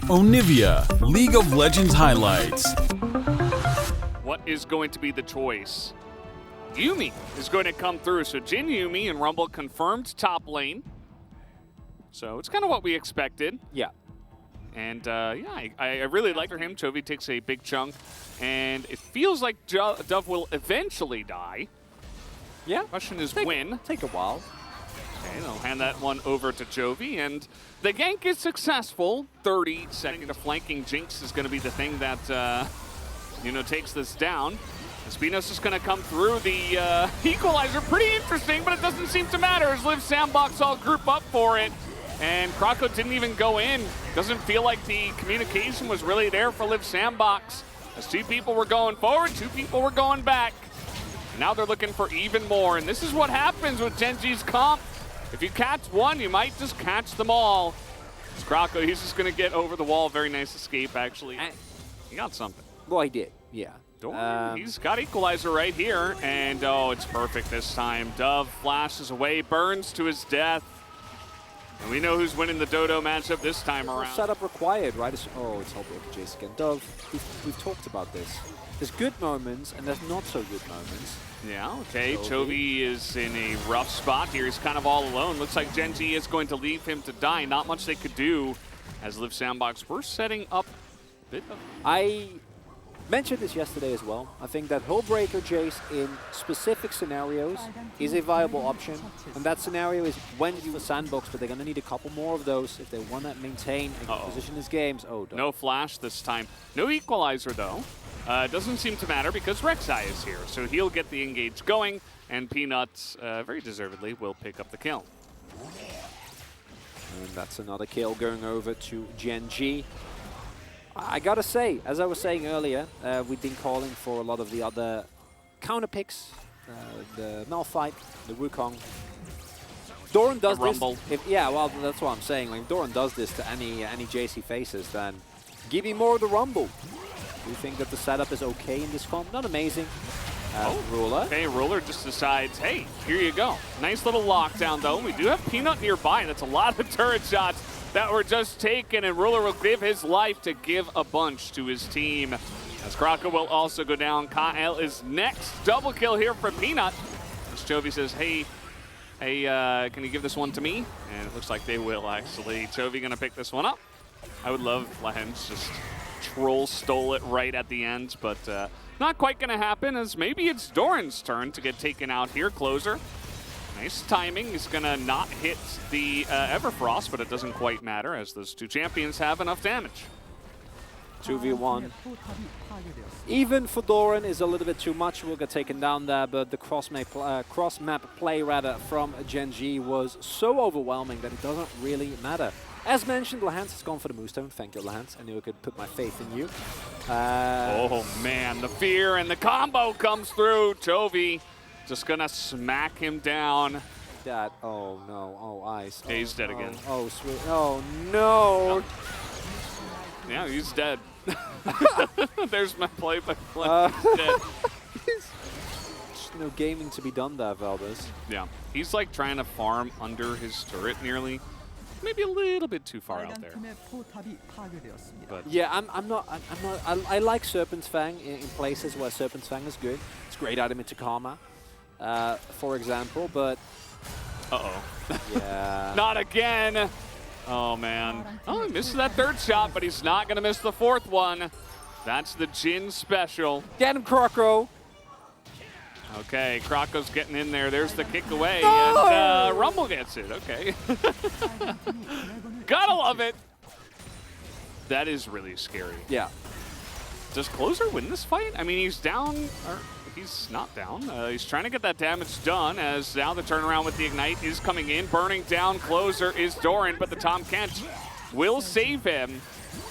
Onivia, League of Legends highlights. What is going to be the choice? Yuumi is going to come through. So Jin, Yuumi, and Rumble confirmed top lane. So it's kind of what we expected. Yeah. And yeah, I really like him. Chovy takes a big chunk. And it feels like Dove will eventually die. Yeah. Question is when. Take a while. Okay, they'll hand that one over to Chovy. And the gank is successful. 30 seconds. Flanking Jinx is going to be the thing that, takes this down. Espinos is going to come through the equalizer. Pretty interesting, but it doesn't seem to matter as Liiv SANDBOX all group up for it. And Krako didn't even go in. Doesn't feel like the communication was really there for Liiv SANDBOX. As 2 people were going forward, 2 people were going back. Now they're looking for even more, and this is what happens with Gen.G's comp. If you catch one, you might just catch them all. It's Krako, he's just going to get over the wall. Very nice escape, actually. He got something. Well, he did, yeah. He's got equalizer right here, and oh, it's perfect this time. Dove flashes away, burns to his death. And we know who's winning the Dodo matchup this time around. Setup required, right? Oh, it's Heartbreaker Jace again. Dove, we've talked about this. There's good moments, and there's not so good moments. Yeah, okay. Chovy is in a rough spot here. He's kind of all alone. Looks like Gen.G is going to leave him to die. Not much they could do as Liiv SANDBOX. We're setting up a bit of... I mentioned this yesterday as well. I think that Hullbreaker Jace in specific scenarios is a viable option. And that scenario is when you use SANDBOX, but they're going to need a couple more of those if they want to maintain a good position in these games. Oh, no flash this time. No equalizer, though. Doesn't seem to matter because Rek'Sai is here. So he'll get the engage going, and Peanuts, very deservedly, will pick up the kill. And that's another kill going over to Gen.G. I gotta say, as I was saying earlier, we've been calling for a lot of the other counter picks, the Malphite, the Wukong. Doran does this. Yeah, well, that's what I'm saying. Like, if Doran does this to any JC faces, then give me more of the Rumble. Do you think that the setup is okay in this comp? Not amazing. Ruler. Okay, Ruler just decides, hey, here you go. Nice little lockdown, though. We do have Peanut nearby. That's a lot of turret shots that were just taken, and Ruler will give his life to give a bunch to his team. As Krako will also go down. Kyle is next. Double kill here for Peanut. As Chovy says, hey, can you give this one to me? And it looks like they will, actually. Chovy going to pick this one up. I would love Lahens just troll stole it right at the end, but not quite going to happen, as maybe it's Doran's turn to get taken out here. Closer. Nice timing. He's going to not hit the Everfrost, but it doesn't quite matter as those 2 champions have enough damage. 2v1. Even for Doran is a little bit too much. We'll get taken down there, but the cross-map play from Gen.G was so overwhelming that it doesn't really matter. As mentioned, Lahans has gone for the Moonstone. Thank you, Lahans. I knew I could put my faith in you. Oh, man. The fear and the combo comes through. Chovy just going to smack him down. Oh, no. Oh, ice. Yeah, he's dead again. Oh, sweet. Oh, no. Yeah, he's dead. There's my play-by-play. He's dead. There's no gaming to be done there, Valdez. Yeah. He's like trying to farm under his turret nearly. Maybe a little bit too far out there. But yeah, I like Serpent's Fang in places where Serpent's Fang is good. It's a great item into Karma, for example, but... Uh-oh. Yeah. Not again! Oh, man. Oh, he missed that 3rd shot, but he's not going to miss the 4th one. That's the Jin special. Get him, Krako! Okay, Krako's getting in there. There's the kick away, and Rumble gets it. Okay. Gotta love it. That is really scary. Yeah. Does Closer win this fight? I mean, he's down, or he's not down. He's trying to get that damage done, as now the turnaround with the Ignite is coming in. Burning down Closer is Doran, but the Tom Kent will save him.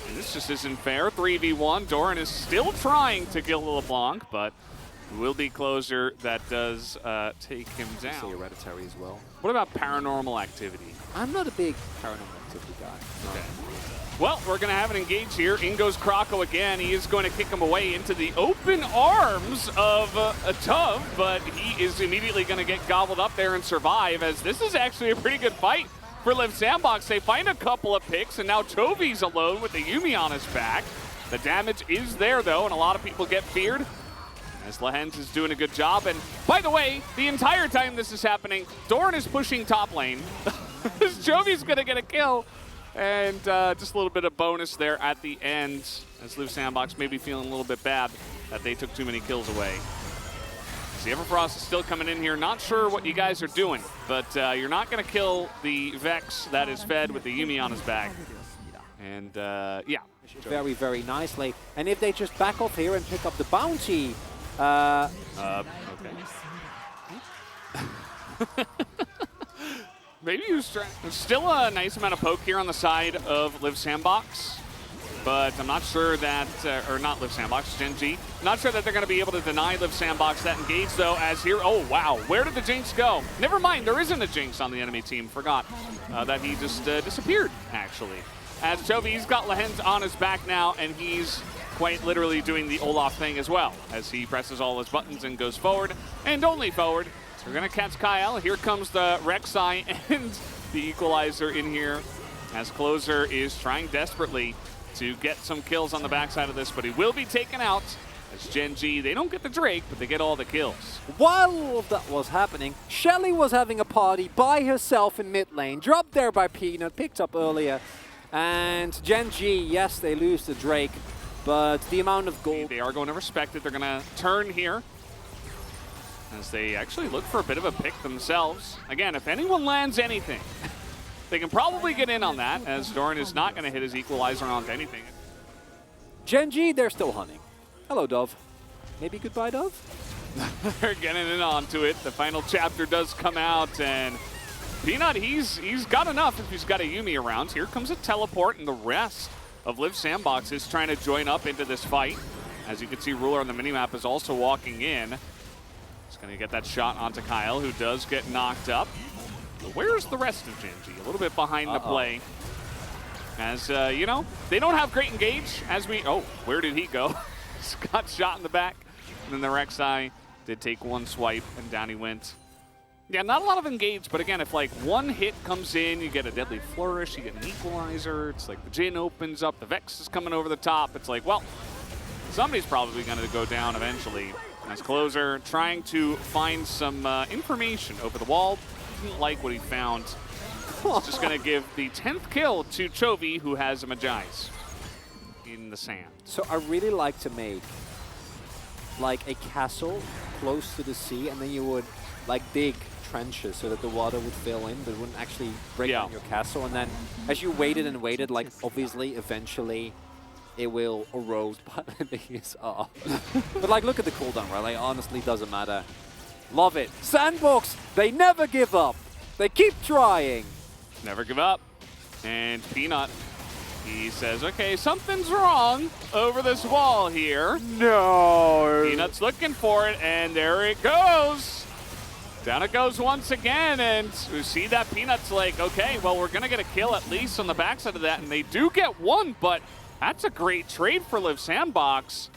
And this just isn't fair. 3v1. Doran is still trying to kill LeBlanc, but will be Closer that does take him down. I see Hereditary as well. What about Paranormal Activity? I'm not a big Paranormal Activity guy. No. Okay. Well, we're going to have an engage here. In goes Krako again. He is going to kick him away into the open arms of a Dove, but he is immediately going to get gobbled up there and survive, as this is actually a pretty good fight for Liiv SANDBOX. They find a couple of picks, and now Chovy's alone with the Yuumi on his back. The damage is there, though, and a lot of people get feared. As Lehens is doing a good job. And by the way, the entire time this is happening, Doran is pushing top lane. Chovy's going to get a kill. And just a little bit of bonus there at the end, as Liiv SANDBOX may be feeling a little bit bad that they took too many kills away. The Everfrost is still coming in here. Not sure what you guys are doing, but you're not going to kill the Vex that is fed with the Yuumi on his back. And yeah. Very, very nicely. And if they just back off here and pick up the bounty. Okay. Maybe he was trying. There's still a nice amount of poke here on the side of Liiv SANDBOX. But I'm not sure that, or not Liiv SANDBOX, Gen.G. Not sure that they're going to be able to deny Liiv SANDBOX that engage, though, as here, oh, wow, where did the Jinx go? Never mind, there isn't a Jinx on the enemy team. Forgot that he just disappeared, actually. As Chovy's got Lehens on his back now, and he's quite literally doing the Olaf thing as well, as he presses all his buttons and goes forward, and only forward. We're going to catch Kyle. Here comes the Rek'Sai and the Equalizer in here, as Closer is trying desperately to get some kills on the backside of this, but he will be taken out as Gen.G. They don't get the Drake, but they get all the kills. While all of that was happening, Shelly was having a party by herself in mid lane, dropped there by Peanut, picked up earlier, and Gen.G, yes, they lose the Drake, but the amount of gold... They are going to respect it. They're going to turn here, as they actually look for a bit of a pick themselves. Again, if anyone lands anything, they can probably get in on that, as Doran is not going to hit his Equalizer onto anything. Gen.G, they're still hunting. Hello, Dove. Maybe goodbye, Dove? They're getting in onto it. The final chapter does come out, and Peanut, he's got enough if he's got a Yuumi around. Here comes a teleport, and the rest of Liiv SANDBOX is trying to join up into this fight. As you can see, Ruler on the minimap is also walking in. He's going to get that shot onto Kyle, who does get knocked up. But where's the rest of Gen.G? A little bit behind the play. As, you know, they don't have great engage as we... Oh, where did he go? Got shot in the back. And then the Rek'Sai did take one swipe, and down he went. Yeah, not a lot of engage, but again, if like one hit comes in, you get a Deadly Flourish, you get an Equalizer, it's like the Jhin opens up, the Vex is coming over the top. It's like, well, somebody's probably going to go down eventually. As Closer trying to find some information over the wall. Didn't like what he found. He's just going to give the 10th kill to Chovy, who has a Magi's in the sand. So I really like to make like a castle close to the sea, and then you would like dig trenches so that the water would fill in, but it wouldn't actually break down your castle. And then as you waited and waited, like obviously eventually it will erode, but it is off. But like, look at the cooldown, right? Like, honestly, doesn't matter. Love it. SANDBOX, they never give up. They keep trying. Never give up. And Peanut, he says, okay, something's wrong over this wall here. No. Peanut's looking for it, and there it goes. Down it goes once again, and we see that Peanut's like, okay, well, we're going to get a kill at least on the backside of that, and they do get one, but that's a great trade for Liiv SANDBOX.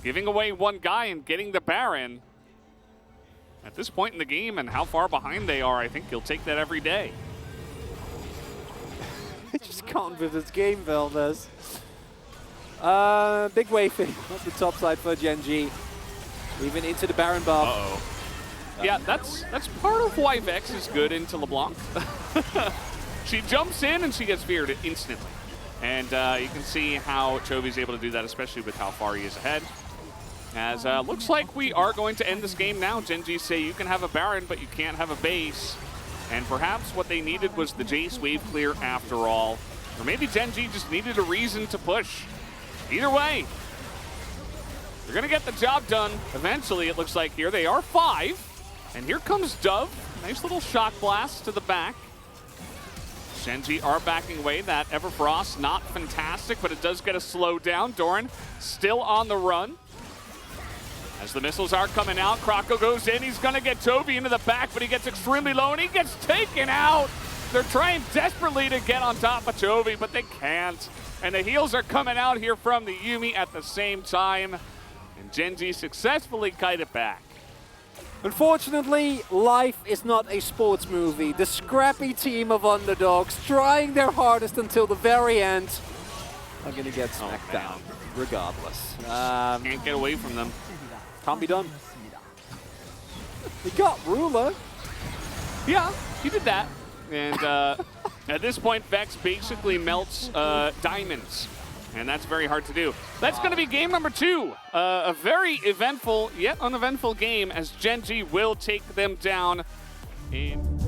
Giving away one guy and getting the Baron. At this point in the game and how far behind they are, I think you'll take that every day. I just can't with this game, Veldes. Big wave off the top side for Gen.G. Even into the Baron buff. Uh-oh. Yeah, that's part of why Vex is good into LeBlanc. She jumps in and she gets feared instantly. And you can see how Chovy's able to do that, especially with how far he is ahead. As looks like we are going to end this game now. Gen.G say you can have a Baron, but you can't have a base. And perhaps what they needed was the Jace wave clear after all. Or maybe Gen.G just needed a reason to push. Either way, they're going to get the job done eventually, it looks like here. They are 5. And here comes Dove. Nice little shock blast to the back. Gen.G are backing away. That Everfrost, not fantastic, but it does get a slow down. Doran still on the run. As the missiles are coming out, Kroko goes in. He's going to get Chovy into the back, but he gets extremely low, and he gets taken out. They're trying desperately to get on top of Chovy, but they can't. And the heals are coming out here from the Yuumi at the same time. And Gen.G successfully kite it back. Unfortunately, life is not a sports movie. The scrappy team of underdogs trying their hardest until the very end are going to get smacked down, regardless. Can't get away from them. Can't be done. He got Ruler. Yeah, he did that. And at this point, Vex basically melts diamonds. And that's very hard to do. That's going to be game number 2. A very eventful, yet uneventful game as Gen.G will take them down in...